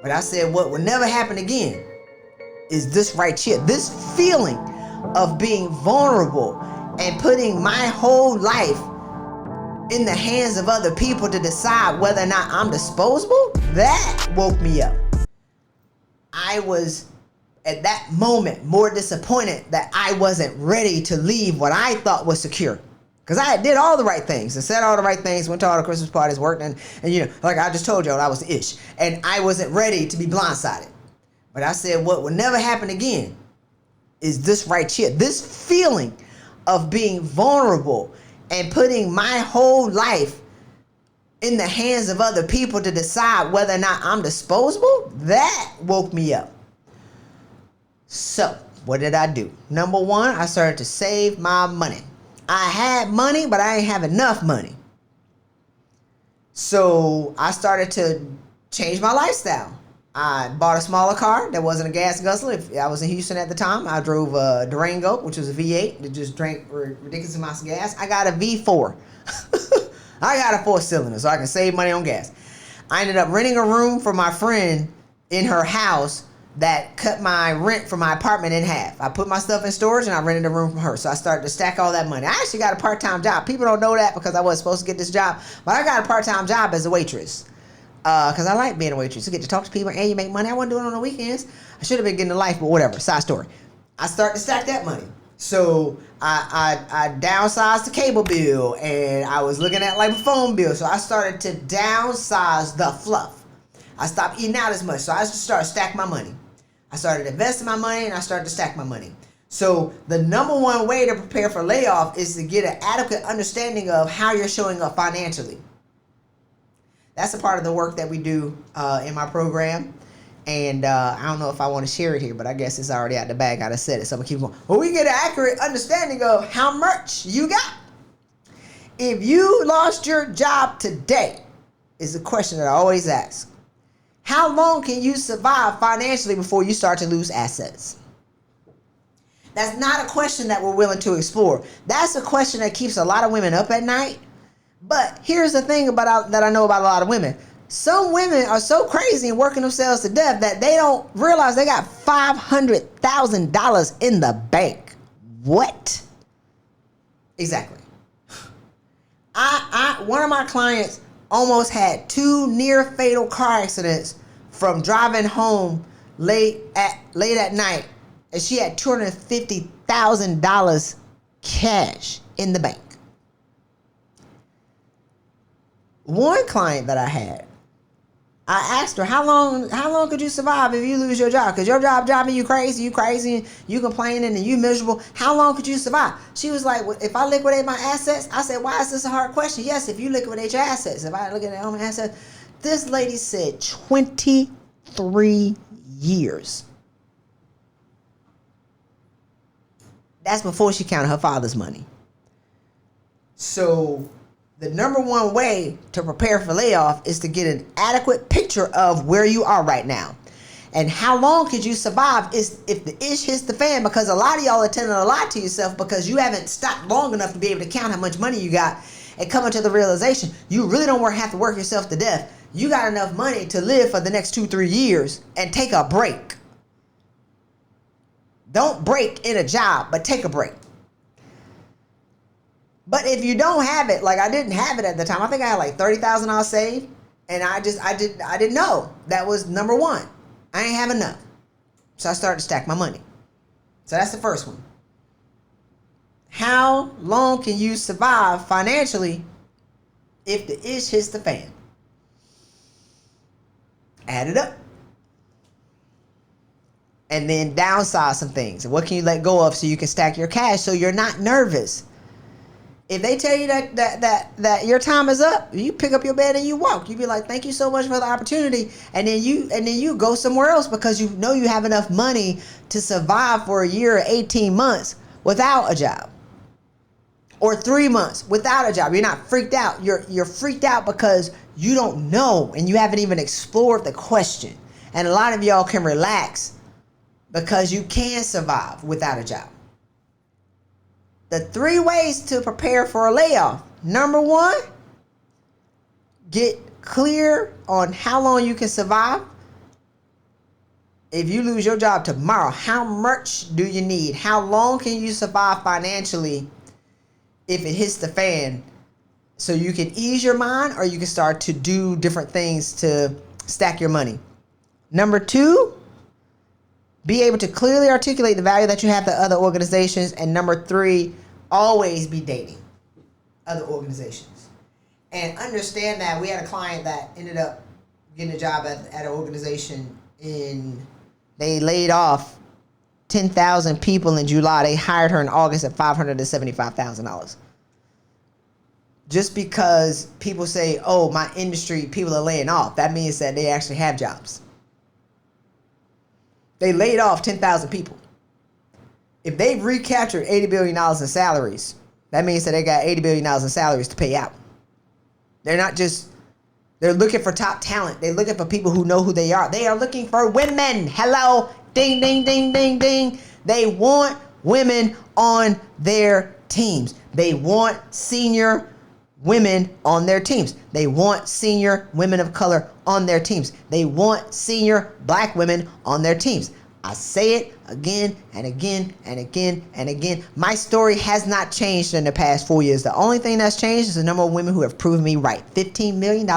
But I said, what will never happen again is this right here. This feeling of being vulnerable and putting my whole life in the hands of other people to decide whether or not I'm disposable, that woke me up. I was at that moment more disappointed that I wasn't ready to leave what I thought was secure. Because I did all the right things and said all the right things, went to all the Christmas parties, worked, and you know, like I just told y'all, I was the ish. And I wasn't ready to be blindsided. But I said, what will never happen again is this right here. This feeling of being vulnerable and putting my whole life in the hands of other people to decide whether or not I'm disposable, that woke me up. So, what did I do? Number one, I started to save my money. I had money, but I didn't have enough money. So, I started to change my lifestyle. I bought a smaller car that wasn't a gas guzzler. I was in Houston at the time. I drove a Durango, which was a V8 that just drank ridiculous amounts of gas. I got a V4. I got a 4-cylinder so I can save money on gas. I ended up renting a room for my friend in her house that cut my rent for my apartment in half. I put my stuff in storage and I rented a room from her. So I started to stack all that money. I actually got a part-time job. People don't know that because I wasn't supposed to get this job. But I got a part-time job as a waitress. Because I like being a waitress. You get to talk to people and you make money. I wasn't doing it on the weekends. I should have been getting a life, but whatever. Side story. I started to stack that money. So I downsized the cable bill and I was looking at like a phone bill. So I started to downsize the fluff. I stopped eating out as much. So I just started to stack my money. I started investing my money and I started to stack my money. So the number one way to prepare for layoff is to get an adequate understanding of how you're showing up financially. That's a part of the work that we do in my program. And I don't know if I want to share it here, but I guess it's already out the bag. I just said it, so I'm going to keep going. Well, we get an accurate understanding of how much you got. If you lost your job today, is a question that I always ask. How long can you survive financially before you start to lose assets? That's not a question that we're willing to explore. That's a question that keeps a lot of women up at night. But here's the thing that I know about a lot of women. Some women are so crazy and working themselves to death that they don't realize they got $500,000 in the bank. What? Exactly. One of my clients almost had 2 near fatal car accidents from driving home late at night, and she had $250,000 cash in the bank. One client that I had, I asked her, how long could you survive if you lose your job? Because your job driving you crazy, you complaining, and you miserable. How long could you survive? She was like, well, if I liquidate my assets? I said, why is this a hard question? Yes, if you liquidate your assets. If I liquidate all my assets. This lady said 23 years. That's before she counted her father's money. So the number one way to prepare for layoff is to get an adequate picture of where you are right now. And how long could you survive is if the ish hits the fan, because a lot of y'all are telling a lie to yourself because you haven't stopped long enough to be able to count how much money you got and coming to the realization you really don't have to work yourself to death. You got enough money to live for the next 2-3 years and take a break. Don't break in a job, but take a break. But if you don't have it, like I didn't have it at the time. I think I had like $30,000 saved, and I didn't know. That was number one. I ain't have enough. So I started to stack my money. So that's the first one. How long can you survive financially if the ish hits the fan? Add it up. And then downsize some things. What can you let go of so you can stack your cash so you're not nervous? If they tell you that your time is up, you pick up your bed and you walk. You be like, thank you so much for the opportunity. And then you go somewhere else because you know you have enough money to survive for a year or 18 months without a job. Or 3 months without a job. You're not freaked out. You're freaked out because you don't know and you haven't even explored the question. And a lot of y'all can relax because you can survive without a job. The 3 ways to prepare for a layoff. Number 1, get clear on how long you can survive if you lose your job tomorrow, how much do you need? How long can you survive financially if it hits the fan? So you can ease your mind, or you can start to do different things to stack your money. Number 2, be able to clearly articulate the value that you have to other organizations. And number 3, always be dating other organizations. And understand that we had a client that ended up getting a job at an organization they laid off 10,000 people in July. They hired her in August at $575,000. Just because people say, oh, my industry, people are laying off, that means that they actually have jobs. They laid off 10,000 people. If they've recaptured $80 billion in salaries, that means that they got $80 billion in salaries to pay out. They're looking for top talent. They're looking for people who know who they are. They are looking for women. Hello. Ding, ding, ding, ding, ding. They want women on their teams. They want senior women on their teams. They want senior women of color on their teams. They want senior black women on their teams. I say it again and again and again and again. My story has not changed in the past 4 years. The only thing that's changed is the number of women who have proven me right. $15 million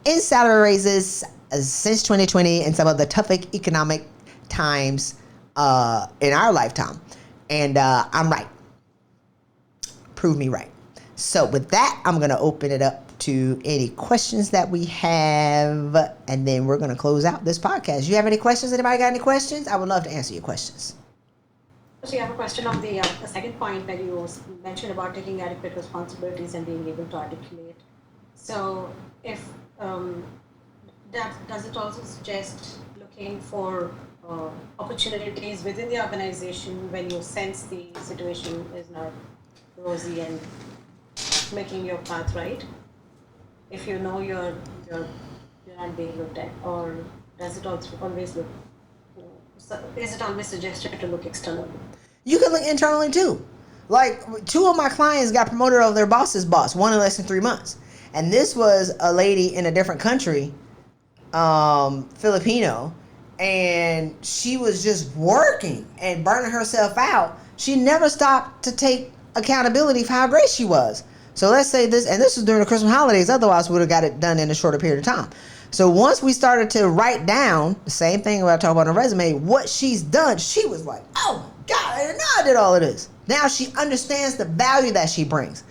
in salary raises since 2020 and some of the toughest economic times in our lifetime. And I'm right. Prove me right. So with that, I'm going to open it up to any questions that we have, and then we're going to close out this podcast. You have any questions? Anybody got any questions? I would love to answer your questions. So you have a question on the second point that you mentioned about taking adequate responsibilities and being able to articulate. So if does it also suggest looking for opportunities within the organization when you sense the situation is not rosy and making your path right? If you know you're not being looked at, or does it also always look? Is it always suggested to look externally? You can look internally too. Like 2 of my clients got promoted over their boss's boss, one in less than 3 months, and this was a lady in a different country, Filipino, and she was just working and burning herself out. She never stopped to take accountability for how great she was. So let's say this, and this was during the Christmas holidays, otherwise we would have got it done in a shorter period of time. So once we started to write down the same thing I talk about on the resume, what she's done, she was like, oh my God, I didn't know I did all of this. Now she understands the value that she brings.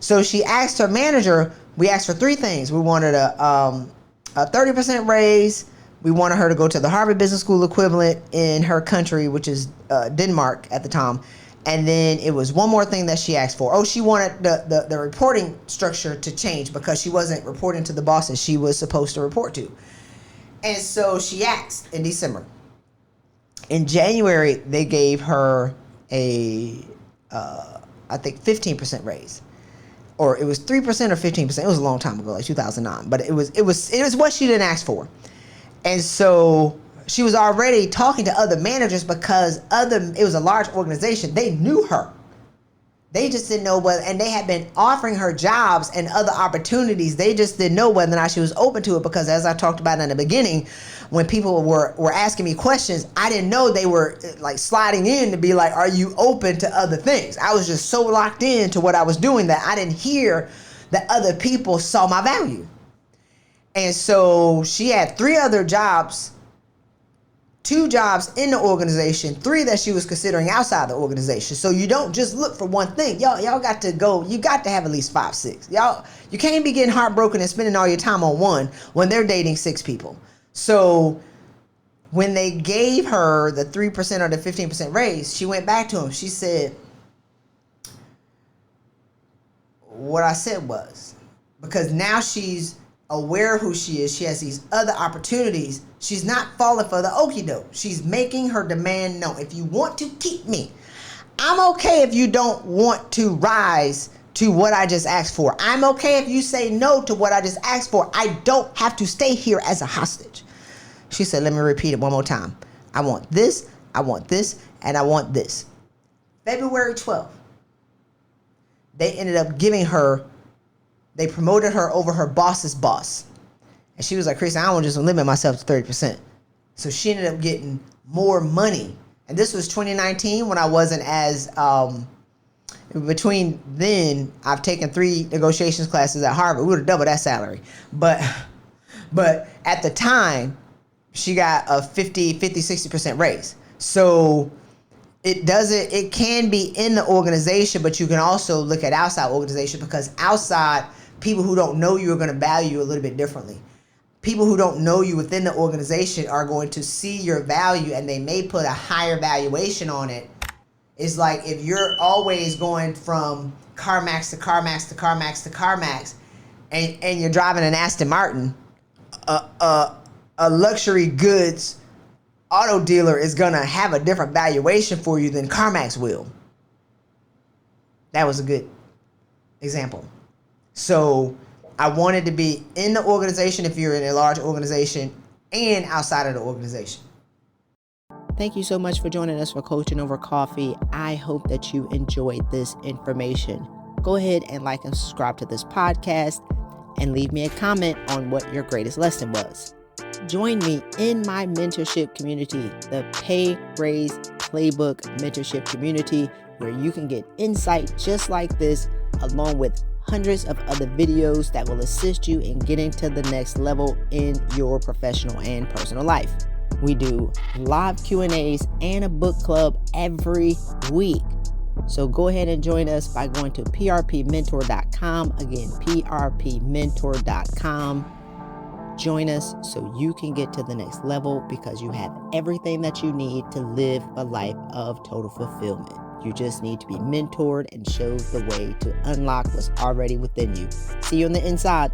So she asked her manager, we asked for 3 things. We wanted a 30% raise. We wanted her to go to the Harvard Business School equivalent in her country, which is Denmark at the time. And then it was one more thing that she asked for. Oh, she wanted the reporting structure to change because she wasn't reporting to the bosses she was supposed to report to. And so she asked in December. In January, they gave her I think 15% raise. Or it was 3% or 15%. It was a long time ago, like 2009. But it was what she didn't ask for. And so she was already talking to other managers because it was a large organization. They knew her. They just didn't know whether, and they had been offering her jobs and other opportunities. They just didn't know whether or not she was open to it because, as I talked about in the beginning, when people were asking me questions, I didn't know they were like sliding in to be like, are you open to other things? I was just so locked in to what I was doing that I didn't hear that other people saw my value. And so she had 3 other jobs, 2 jobs in the organization, 3 that she was considering outside the organization. So you don't just look for one thing. Y'all got to go. You got to have at least 5, 6. You can't be getting heartbroken and spending all your time on one when they're dating 6 people. So when they gave her the 3% or the 15% raise, she went back to him. She said, what I said was, because now she's aware of who she is, she has these other opportunities, she's not falling for the okie doke. She's making her demand known. If you want to keep me, I'm okay if you don't want to rise to what I just asked for. I'm okay if you say no to what I just asked for. I don't have to stay here as a hostage. She said, let me repeat it one more time. I want this, I want this, and I want this. February 12th, they ended up they promoted her over her boss's boss. And she was like, Chris, I don't just limit myself to 30%. So she ended up getting more money. And this was 2019 when I wasn't as, between then, I've taken 3 negotiations classes at Harvard. We would have doubled that salary. But at the time, she got a 60% raise. So it can be in the organization, but you can also look at outside organization, because outside, people who don't know you are going to value you a little bit differently. People who don't know you within the organization are going to see your value, and they may put a higher valuation on it. It's like if you're always going from CarMax to CarMax to CarMax to CarMax, and you're driving an Aston Martin, a luxury goods auto dealer is going to have a different valuation for you than CarMax will. That was a good example. So I wanted to be in the organization if you're in a large organization, and outside of the organization. Thank you so much for joining us for Coaching Over Coffee. I hope that you enjoyed this information. Go ahead and like and subscribe to this podcast, and leave me a comment on what your greatest lesson was. Join me in my mentorship community, the Pay Raise Playbook Mentorship Community, where you can get insight just like this, along with hundreds of other videos that will assist you in getting to the next level in your professional and personal life. We do live Q&As and a book club every week. So go ahead and join us by going to prpmentor.com. Again, prpmentor.com. Join us so you can get to the next level, because you have everything that you need to live a life of total fulfillment. You just need to be mentored and showed the way to unlock what's already within you. See you on the inside.